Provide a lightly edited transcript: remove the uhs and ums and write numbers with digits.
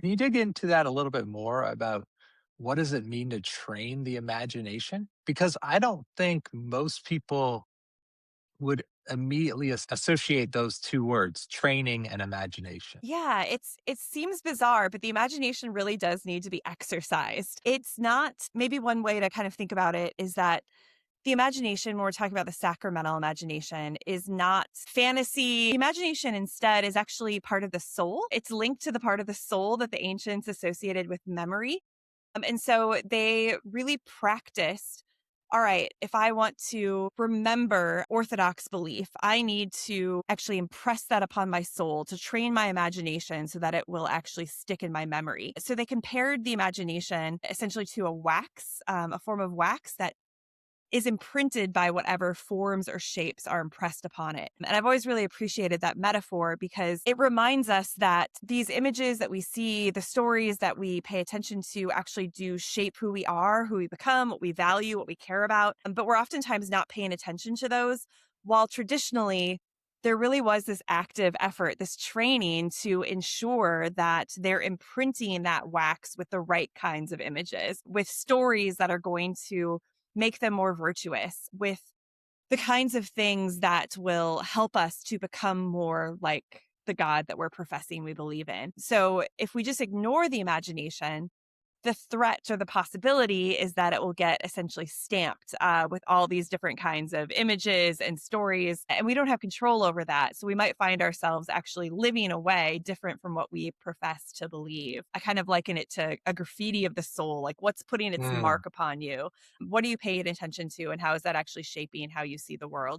Can you dig into that a little bit more about what does it mean to train the imagination? Because I don't think most people would immediately associate those 2 words, training and imagination. Yeah, it seems bizarre, but the imagination really does need to be exercised. It's not maybe one way to kind of think about it is that the imagination, when we're talking about the sacramental imagination, is not fantasy. Imagination instead is actually part of the soul. It's linked to the part of the soul that the ancients associated with memory. And so they really practiced. All right, if I want to remember Orthodox belief, I need to actually impress that upon my soul to train my imagination so that it will actually stick in my memory. So they compared the imagination essentially to a wax, a form of wax that is imprinted by whatever forms or shapes are impressed upon it. And I've always really appreciated that metaphor because it reminds us that these images that we see, the stories that we pay attention to actually do shape who we are, who we become, what we value, what we care about. But we're oftentimes not paying attention to those, while traditionally there really was this active effort, this training to ensure that they're imprinting that wax with the right kinds of images, with stories that are going to make them more virtuous, with the kinds of things that will help us to become more like the God that we're professing we believe in. So if we just ignore the imagination, the threat or the possibility is that it will get essentially stamped with all these different kinds of images and stories, and we don't have control over that. So we might find ourselves actually living a way different from what we profess to believe. I kind of liken it to a graffiti of the soul, like what's putting its Mm. mark upon you? What are you paying attention to? And how is that actually shaping how you see the world?